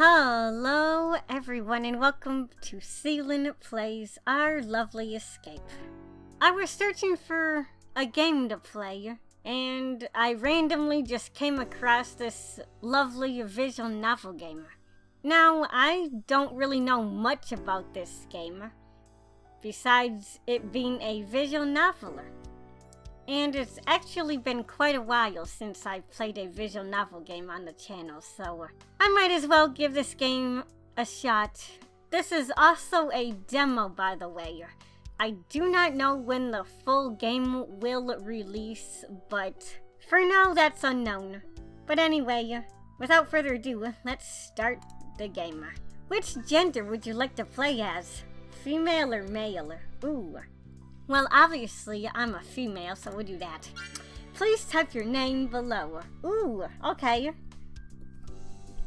Hello everyone and welcome to Sealynn Plays Our Lovely Escape. I was searching for a game to play and I randomly just came across this lovely visual novel game. Now, I don't really know much about this game besides it being a visual novel. And it's actually been quite a while since I played a visual novel game on the channel, so I might as well give this game a shot. This is also a demo, by the way. I do not know when the full game will release, but for now that's unknown. But anyway, without further ado, let's start the game. Which gender would you like to play as? Female or male? Ooh. Well, obviously, I'm a female, so we'll do that. Please type your name below. Ooh, okay.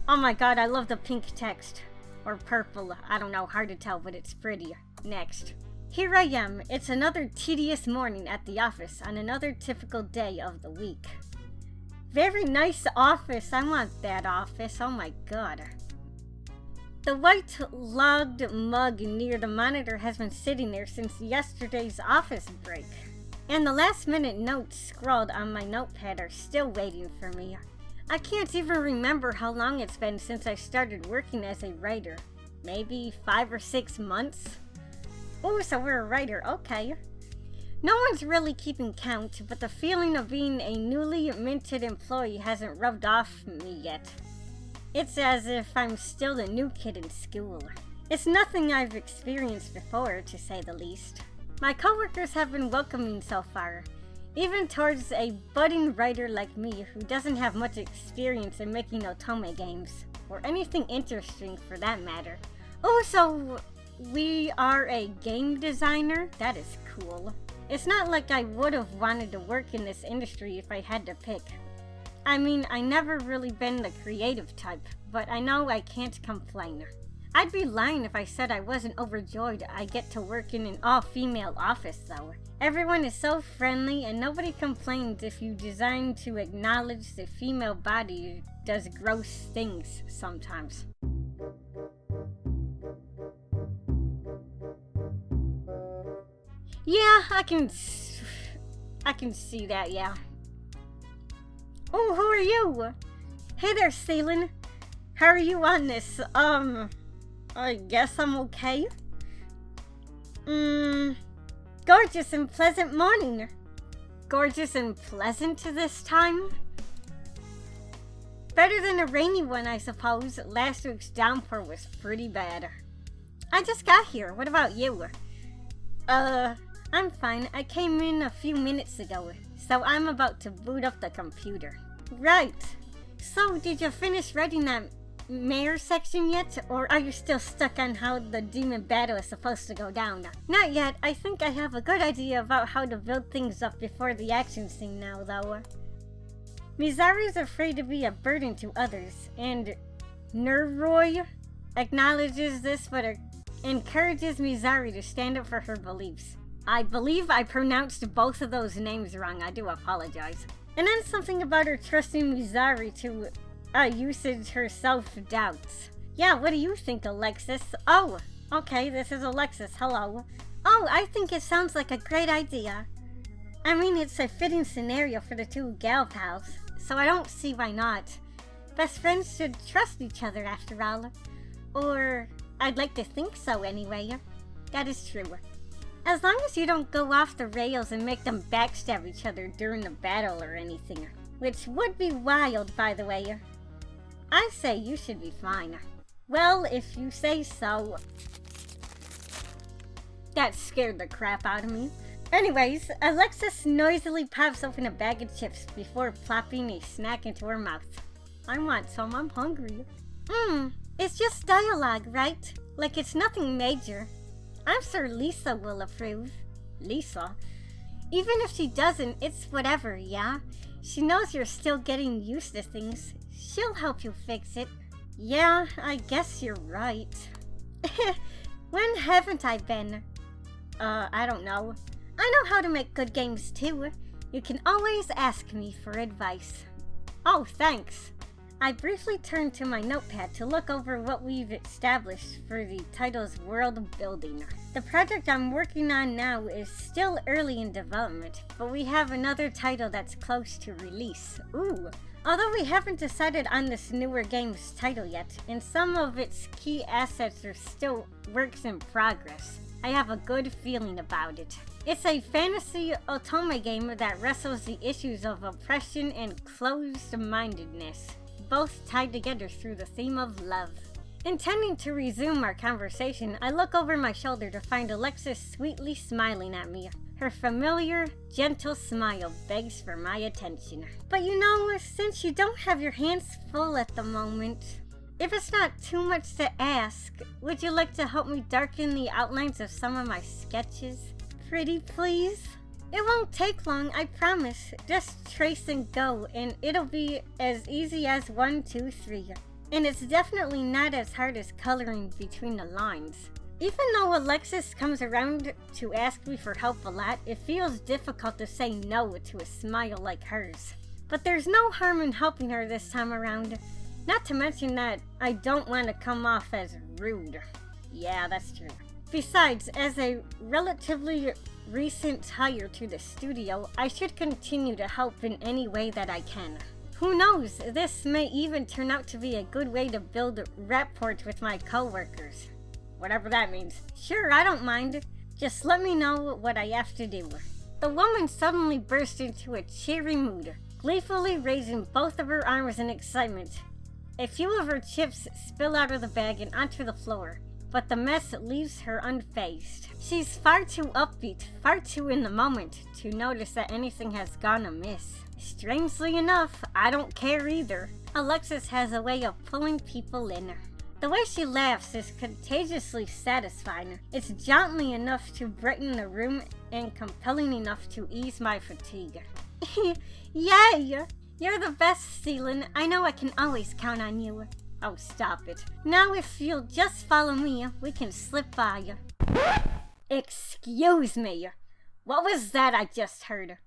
Oh my god, I love the pink text. Or purple, I don't know, hard to tell, but it's pretty. Next. Here I am. It's another tedious morning at the office on another typical day of the week. Very nice office. I want that office. Oh my god. The white logged mug near the monitor has been sitting there since yesterday's office break. And the last minute notes scrawled on my notepad are still waiting for me. I can't even remember how long it's been since I started working as a writer. Maybe 5 or 6 months? Oh, so we're a writer, okay. No one's really keeping count, but the feeling of being a newly minted employee hasn't rubbed off me yet. It's as if I'm still the new kid in school. It's nothing I've experienced before, to say the least. My coworkers have been welcoming so far, even towards a budding writer like me who doesn't have much experience in making otome games, or anything interesting for that matter. Oh, so we are a game designer? That is cool. It's not like I would have wanted to work in this industry if I had to pick. I mean, I never really been the creative type, but I know I can't complain. I'd be lying if I said I wasn't overjoyed I get to work in an all-female office, though. Everyone is so friendly, and nobody complains if you design to acknowledge the female body does gross things sometimes. Yeah, I can see that, yeah. Oh, who are you? Hey there, Sealynn. How are you on this? I guess I'm okay. Gorgeous and pleasant morning. Gorgeous and pleasant this time? Better than a rainy one, I suppose. Last week's downpour was pretty bad. I just got here. What about you? I'm fine. I came in a few minutes ago, so I'm about to boot up the computer. Right. So, did you finish writing that mayor section yet, or are you still stuck on how the demon battle is supposed to go down? Not yet. I think I have a good idea about how to build things up before the action scene now, though. Mizari is afraid to be a burden to others, and Nerroy acknowledges this but encourages Mizari to stand up for her beliefs. I believe I pronounced both of those names wrong. I do apologize. And then something about her trusting Mizari to usage her self-doubts. Yeah, what do you think, Alexis? Oh, okay, this is Alexis. Hello. Oh, I think it sounds like a great idea. I mean, it's a fitting scenario for the two gal pals, so I don't see why not. Best friends should trust each other after all. Or, I'd like to think so anyway. That is true. As long as you don't go off the rails and make them backstab each other during the battle or anything. Which would be wild, by the way. I say you should be fine. Well, if you say so. That scared the crap out of me. Anyways, Alexis noisily pops open a bag of chips before plopping a snack into her mouth. I want some, I'm hungry. It's just dialogue, right? Like it's nothing major. I'm sure Lisa will approve. Lisa? Even if she doesn't, it's whatever, yeah? She knows you're still getting used to things. She'll help you fix it. Yeah, I guess you're right. When haven't I been? I don't know. I know how to make good games too. You can always ask me for advice. Oh, thanks. I briefly turned to my notepad to look over what we've established for the title's world building. The project I'm working on now is still early in development, but we have another title that's close to release. Ooh! Although we haven't decided on this newer game's title yet, and some of its key assets are still works in progress, I have a good feeling about it. It's a fantasy otome game that wrestles the issues of oppression and closed-mindedness, both tied together through the theme of love. Intending to resume our conversation, I look over my shoulder to find Alexis sweetly smiling at me. Her familiar, gentle smile begs for my attention. But you know, since you don't have your hands full at the moment, if it's not too much to ask, would you like to help me darken the outlines of some of my sketches? Pretty please? It won't take long, I promise. Just trace and go, and it'll be as easy as 1, 2, 3. And it's definitely not as hard as coloring between the lines. Even though Alexis comes around to ask me for help a lot, it feels difficult to say no to a smile like hers. But there's no harm in helping her this time around. Not to mention that I don't want to come off as rude. Yeah, that's true. Besides, as a relatively recent hire to the studio, I should continue to help in any way that I can. Who knows, this may even turn out to be a good way to build rapport with my coworkers. Whatever that means. Sure, I don't mind. Just let me know what I have to do. The woman suddenly burst into a cheery mood, gleefully raising both of her arms in excitement. A few of her chips spill out of the bag and onto the floor, but the mess leaves her unfazed. She's far too upbeat, far too in the moment to notice that anything has gone amiss. Strangely enough, I don't care either. Alexis has a way of pulling people in. The way she laughs is contagiously satisfying. It's jauntily enough to brighten the room and compelling enough to ease my fatigue. Yay! You're the best, Sealynn. I know I can always count on you. Oh, stop it. Now if you'll just follow me, we can slip by. Excuse me. What was that I just heard?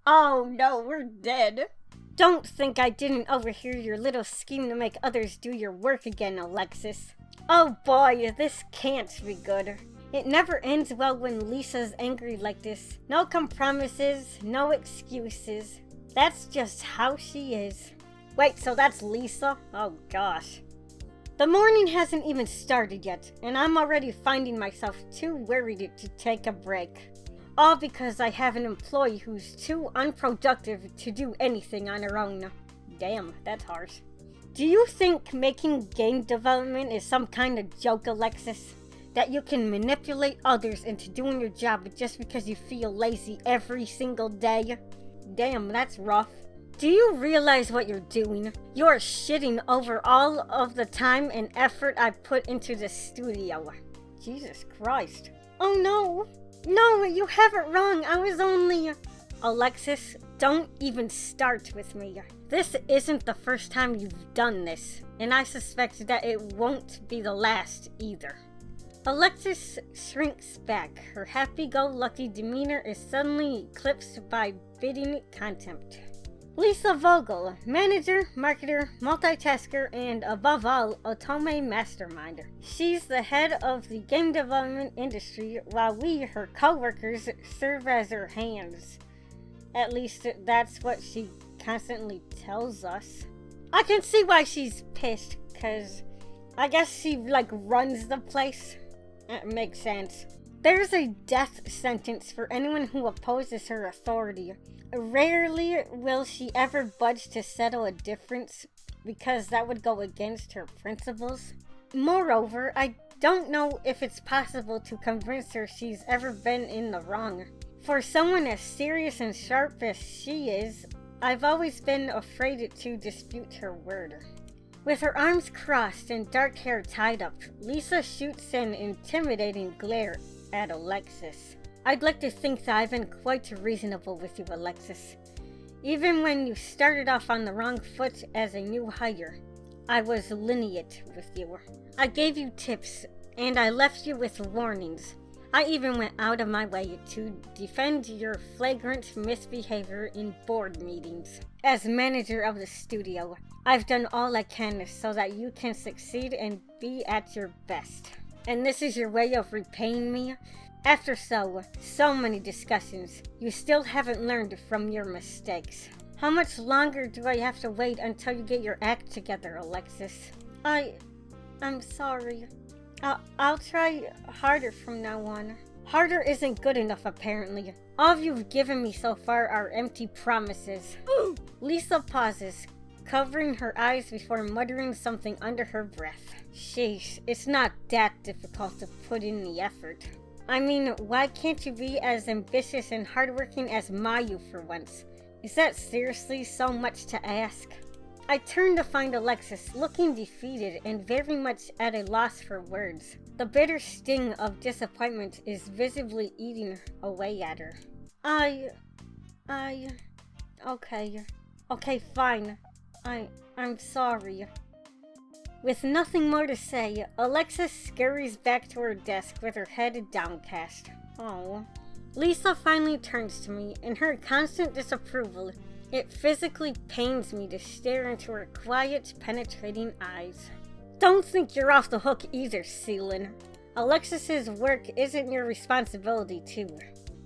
Oh no, we're dead. Don't think I didn't overhear your little scheme to make others do your work again, Alexis. Oh boy, this can't be good. It never ends well when Lisa's angry like this. No compromises, no excuses. That's just how she is. Wait, so that's Lisa? Oh gosh. The morning hasn't even started yet, and I'm already finding myself too worried to take a break. All because I have an employee who's too unproductive to do anything on her own. Damn, that's harsh. Do you think making game development is some kind of joke, Alexis? That you can manipulate others into doing your job just because you feel lazy every single day? Damn, that's rough. Do you realize what you're doing? You're shitting over all of the time and effort I put into the studio. Jesus Christ. Oh no. No, you have it wrong. I was only... Alexis, don't even start with me. This isn't the first time you've done this, and I suspect that it won't be the last either. Alexis shrinks back. Her happy-go-lucky demeanor is suddenly eclipsed by biting contempt. Lisa Vogel, manager, marketer, multitasker, and above all, otome mastermind. She's the head of the game development industry, while we, her co-workers, serve as her hands. At least that's what she constantly tells us. I can see why she's pissed, cause I guess she runs the place. That makes sense. There's a death sentence for anyone who opposes her authority. Rarely will she ever budge to settle a difference, because that would go against her principles. Moreover, I don't know if it's possible to convince her she's ever been in the wrong. For someone as serious and sharp as she is, I've always been afraid to dispute her word. With her arms crossed and dark hair tied up, Lisa shoots an intimidating glare at Alexis. I'd like to think that I've been quite reasonable with you, Alexis. Even when you started off on the wrong foot as a new hire, I was lenient with you. I gave you tips, and I left you with warnings. I even went out of my way to defend your flagrant misbehavior in board meetings. As manager of the studio, I've done all I can so that you can succeed and be at your best. And this is your way of repaying me? After so many discussions, you still haven't learned from your mistakes. How much longer do I have to wait until you get your act together, Alexis? I'm sorry. I'll try harder from now on. Harder isn't good enough, apparently. All you've given me so far are empty promises. Lisa pauses, covering her eyes before muttering something under her breath. Sheesh, it's not that difficult to put in the effort. I mean, why can't you be as ambitious and hardworking as Mayu for once? Is that seriously so much to ask? I turn to find Alexis looking defeated and very much at a loss for words. The bitter sting of disappointment is visibly eating away at her. Okay, fine. I'm sorry. With nothing more to say, Alexis scurries back to her desk with her head downcast. Oh. Lisa finally turns to me, in her constant disapproval. It physically pains me to stare into her quiet, penetrating eyes. Don't think you're off the hook either, Sealynn. Alexis's work isn't your responsibility too.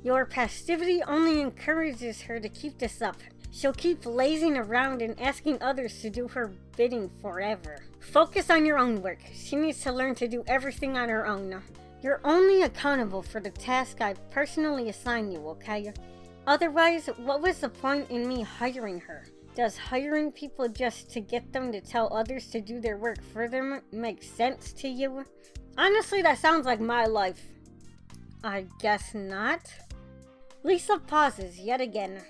Your passivity only encourages her to keep this up. She'll keep lazing around and asking others to do her bidding forever. Focus on your own work. She needs to learn to do everything on her own. You're only accountable for the task I personally assign you, okay? Otherwise, what was the point in me hiring her? Does hiring people just to get them to tell others to do their work for them make sense to you? Honestly, that sounds like my life. I guess not. Lisa pauses yet again.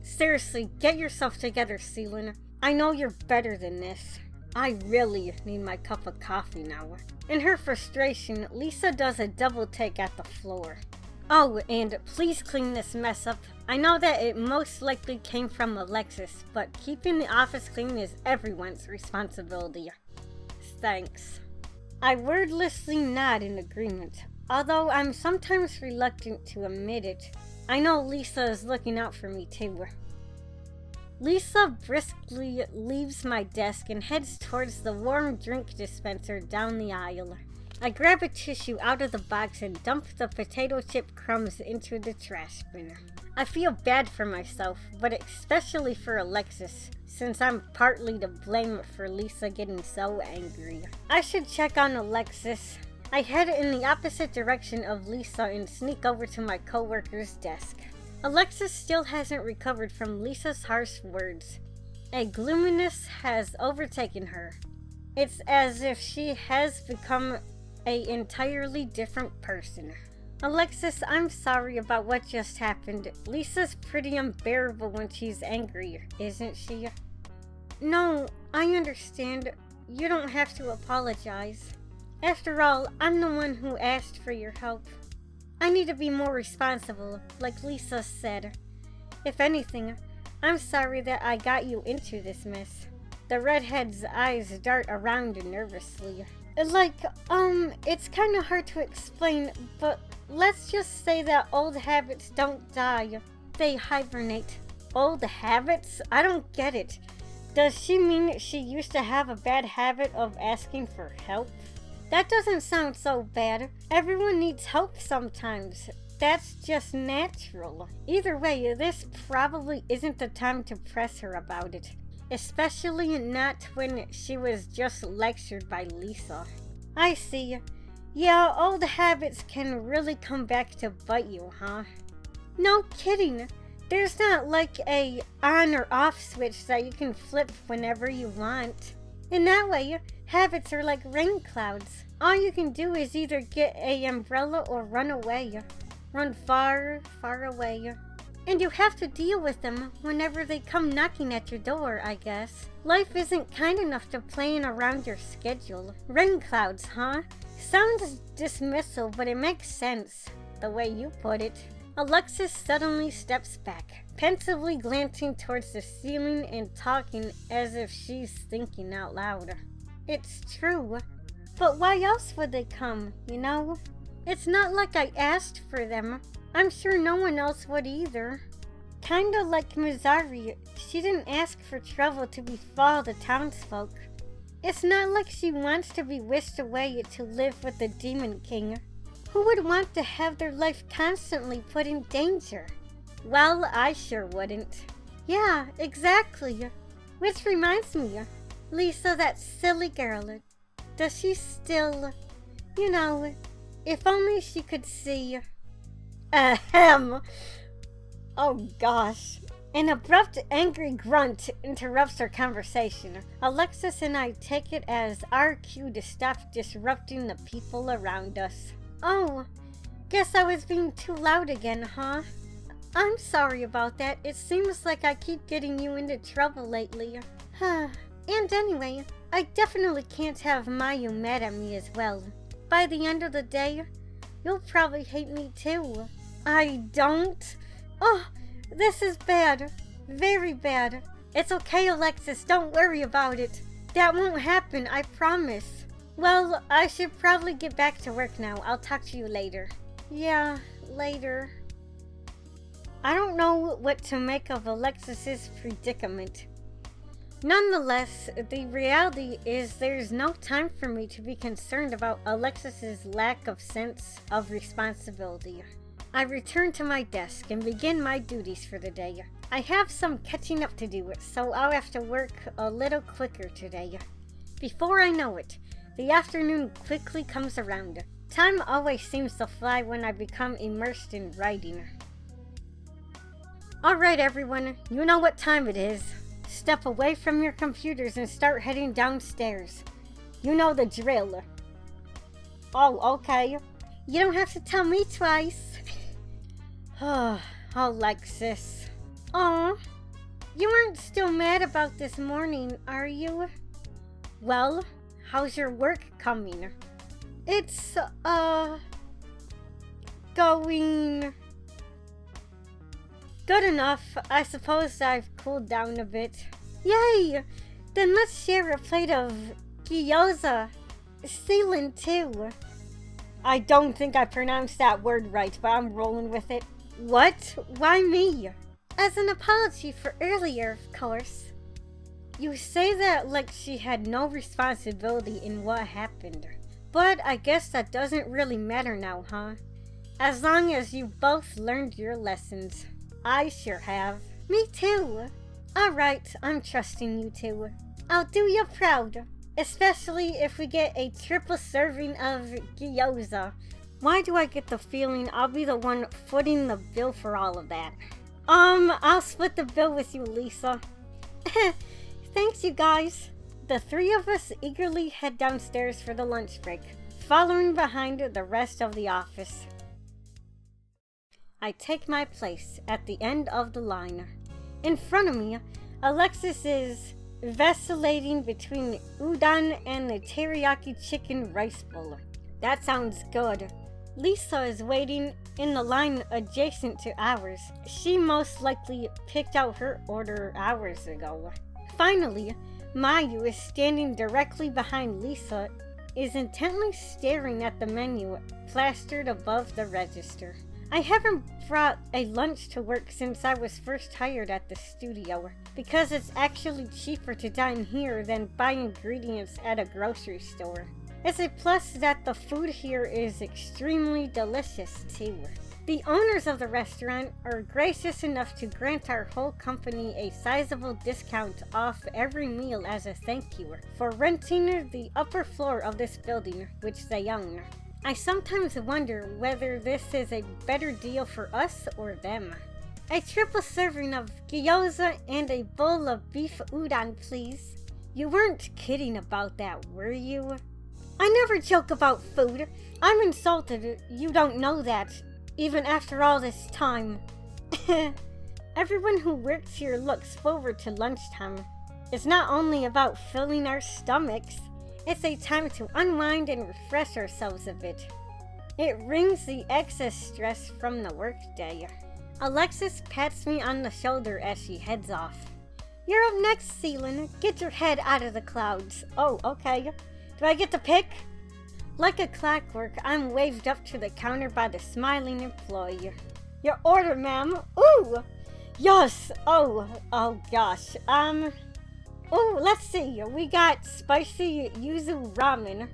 Seriously, get yourself together, Sealynn. I know you're better than this. I really need my cup of coffee now. In her frustration, Lisa does a double take at the floor. Oh, and please clean this mess up. I know that it most likely came from Alexis, but keeping the office clean is everyone's responsibility. Thanks. I wordlessly nod in agreement, although I'm sometimes reluctant to admit it. I know Lisa is looking out for me too. Lisa briskly leaves my desk and heads towards the warm drink dispenser down the aisle. I grab a tissue out of the box and dump the potato chip crumbs into the trash bin. I feel bad for myself, but especially for Alexis, since I'm partly to blame for Lisa getting so angry. I should check on Alexis. I head in the opposite direction of Lisa and sneak over to my coworker's desk. Alexis still hasn't recovered from Lisa's harsh words. A gloominess has overtaken her. It's as if she has become an entirely different person. Alexis, I'm sorry about what just happened. Lisa's pretty unbearable when she's angry, isn't she? No, I understand. You don't have to apologize. After all, I'm the one who asked for your help. I need to be more responsible, like Lisa said. If anything, I'm sorry that I got you into this mess. The redhead's eyes dart around nervously. It's kinda hard to explain, but let's just say that old habits don't die. They hibernate. Old habits? I don't get it. Does she mean she used to have a bad habit of asking for help? That doesn't sound so bad. Everyone needs help sometimes. That's just natural. Either way, this probably isn't the time to press her about it. Especially not when she was just lectured by Lisa. I see. Yeah, old habits can really come back to bite you, huh? No kidding. There's not like a on or off switch that you can flip whenever you want. In that way, habits are like rain clouds. All you can do is either get an umbrella or run away. Run far, far away. And you have to deal with them whenever they come knocking at your door, I guess. Life isn't kind enough to plan around your schedule. Rain clouds, huh? Sounds dismissal, but it makes sense, the way you put it. Alexis suddenly steps back, pensively glancing towards the ceiling and talking as if she's thinking out loud. It's true, but why else would they come, you know? It's not like I asked for them. I'm sure no one else would either. Kinda like Mizari, she didn't ask for trouble to befall the townsfolk. It's not like she wants to be whisked away to live with the Demon King. Who would want to have their life constantly put in danger? Well, I sure wouldn't. Yeah, exactly. Which reminds me, Lisa, that silly girl, does she still, if only she could see. Ahem. Oh gosh. An abrupt, angry grunt interrupts our conversation. Alexis and I take it as our cue to stop disrupting the people around us. Oh, guess I was being too loud again, huh? I'm sorry about that. It seems like I keep getting you into trouble lately. And anyway, I definitely can't have Mayu mad at me as well. By the end of the day, you'll probably hate me too. I don't? Oh, this is bad. Very bad. It's okay, Alexis. Don't worry about it. That won't happen, I promise. Well, I should probably get back to work now. I'll talk to you later. Yeah, later. I don't know what to make of Alexis's predicament. Nonetheless, the reality is there's no time for me to be concerned about Alexis's lack of sense of responsibility. I return to my desk and begin my duties for the day. I have some catching up to do, so I'll have to work a little quicker today. Before I know it, the afternoon quickly comes around. Time always seems to fly when I become immersed in writing. Alright everyone, you know what time it is. Step away from your computers and start heading downstairs. You know the drill. Oh, okay. You don't have to tell me twice. Oh, Alexis. Aw, you aren't still mad about this morning, are you? Well, how's your work coming? It's, going... Good enough. I suppose I've cooled down a bit. Yay! Then let's share a plate of gyoza. Sealynn too. I don't think I pronounced that word right, but I'm rolling with it. What? Why me? As an apology for earlier, of course. You say that like she had no responsibility in what happened. But I guess that doesn't really matter now, huh? As long as you both learned your lessons. I sure have. Me too. Alright, I'm trusting you two. I'll do you proud. Especially if we get a triple serving of gyoza. Why do I get the feeling I'll be the one footing the bill for all of that? I'll split the bill with you, Lisa. Thanks, you guys. The three of us eagerly head downstairs for the lunch break, following behind the rest of the office. I take my place at the end of the line. In front of me, Alexis is vacillating between udon and the teriyaki chicken rice bowl. That sounds good. Lisa is waiting in the line adjacent to ours. She most likely picked out her order hours ago. Finally, Mayu is standing directly behind Lisa, is intently staring at the menu plastered above the register. I haven't brought a lunch to work since I was first hired at the studio, because it's actually cheaper to dine here than buy ingredients at a grocery store. It's a plus that the food here is extremely delicious too. The owners of the restaurant are gracious enough to grant our whole company a sizable discount off every meal as a thank you for renting the upper floor of this building, which they own. I sometimes wonder whether this is a better deal for us or them. A triple serving of gyoza and a bowl of beef udon, please. You weren't kidding about that, were you? I never joke about food. I'm insulted you don't know that, even after all this time. Everyone who works here looks forward to lunchtime. It's not only about filling our stomachs, it's a time to unwind and refresh ourselves a bit. It wrings the excess stress from the workday. Alexis pats me on the shoulder as she heads off. You're up next, Sealynn. Get your head out of the clouds. Oh, okay. Do I get to pick? Like a clockwork, I'm waved up to the counter by the smiling employer. Your order, ma'am. Ooh! Yes! Oh gosh. Oh, let's see. We got spicy yuzu ramen,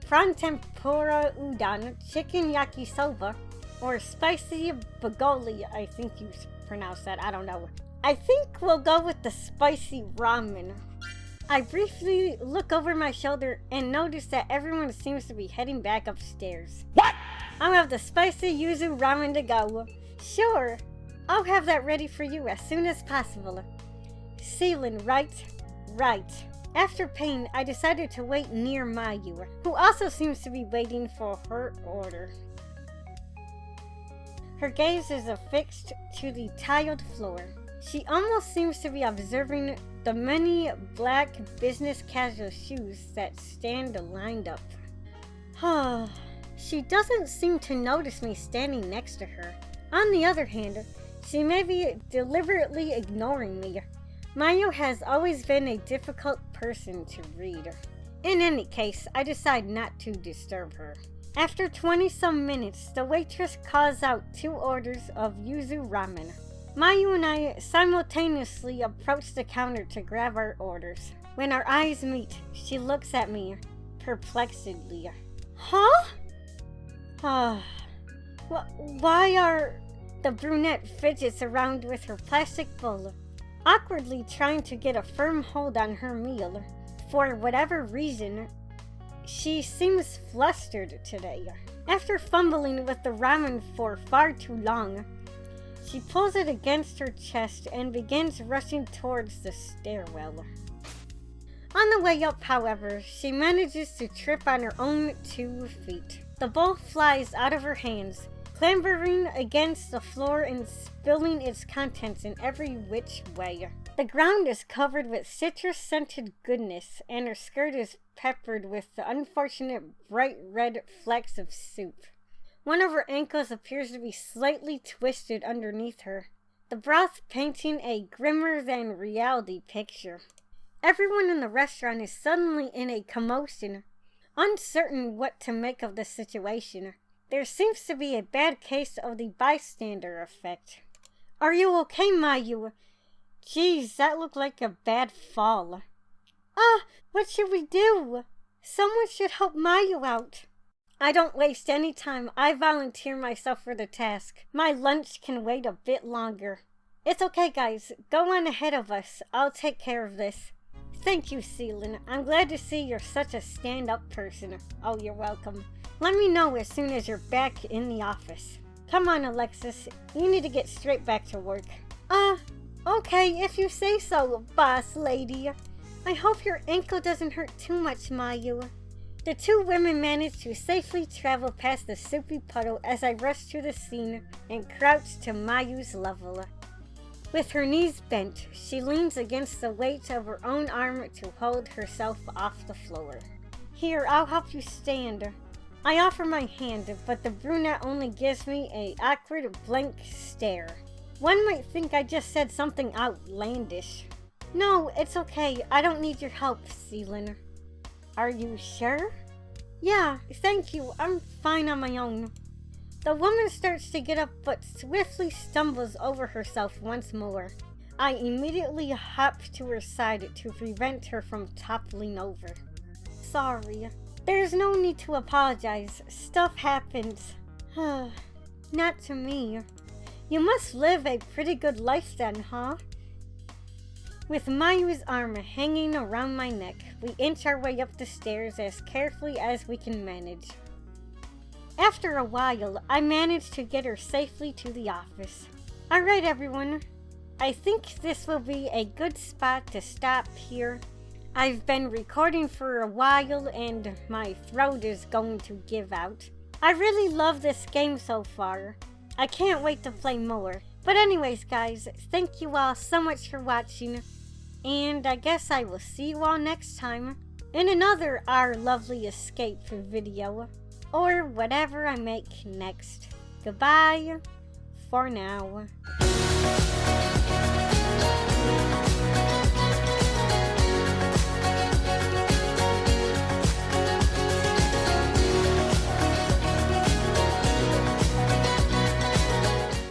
prawn tempura udon, chicken yakisoba, or spicy bulgogi, I think you pronounce that, I don't know. I think we'll go with the spicy ramen. I briefly look over my shoulder and notice that everyone seems to be heading back upstairs. What? I'll have the spicy yuzu ramen to go. Sure, I'll have that ready for you as soon as possible. Sealynn, right? Right. After paying, I decided to wait near Mayu, who also seems to be waiting for her order. Her gaze is affixed to the tiled floor. She almost seems to be observing the many black business casual shoes that stand lined up. She doesn't seem to notice me standing next to her. On the other hand, she may be deliberately ignoring me. Mayu has always been a difficult person to read. In any case, I decide not to disturb her. After 20-some minutes, the waitress calls out 2 orders of yuzu ramen. Mayu and I simultaneously approach the counter to grab our orders. When our eyes meet, she looks at me perplexedly. Huh? Why are... The brunette fidgets around with her plastic bowl, awkwardly trying to get a firm hold on her meal. For whatever reason, she seems flustered today. After fumbling with the ramen for far too long, she pulls it against her chest and begins rushing towards the stairwell. On the way up, however, she manages to trip on her own 2 feet. The bowl flies out of her hands, clambering against the floor and spilling its contents in every which way. The ground is covered with citrus-scented goodness, and her skirt is peppered with the unfortunate bright red flecks of soup. One of her ankles appears to be slightly twisted underneath her, the broth painting a grimmer-than-reality picture. Everyone in the restaurant is suddenly in a commotion, uncertain what to make of the situation. There seems to be a bad case of the bystander effect. Are you okay, Mayu? Geez, that looked like a bad fall. What should we do? Someone should help Mayu out. I don't waste any time. I volunteer myself for the task. My lunch can wait a bit longer. It's okay, guys. Go on ahead of us. I'll take care of this. Thank you, Sealynn. I'm glad to see you're such a stand-up person. Oh, you're welcome. Let me know as soon as you're back in the office. Come on, Alexis. You need to get straight back to work. Okay, if you say so, boss lady. I hope your ankle doesn't hurt too much, Mayu. The 2 women manage to safely travel past the soupy puddle as I rush to the scene and crouch to Mayu's level. With her knees bent, she leans against the weight of her own arm to hold herself off the floor. Here, I'll help you stand. I offer my hand, but the brunette only gives me an awkward blank stare. One might think I just said something outlandish. No, it's okay. I don't need your help, Sealynn. Are you sure? Yeah, thank you. I'm fine on my own. The woman starts to get up but swiftly stumbles over herself once more. I immediately hop to her side to prevent her from toppling over. Sorry. There's no need to apologize. Stuff happens. Not to me. You must live a pretty good life then, huh? With Mayu's arm hanging around my neck, we inch our way up the stairs as carefully as we can manage. After a while, I manage to get her safely to the office. Alright everyone, I think this will be a good spot to stop here. I've been recording for a while and my throat is going to give out. I really love this game so far. I can't wait to play more. But anyways guys, thank you all so much for watching. And I guess I will see you all next time in another Our Lovely Escape video. Or whatever I make next. Goodbye for now.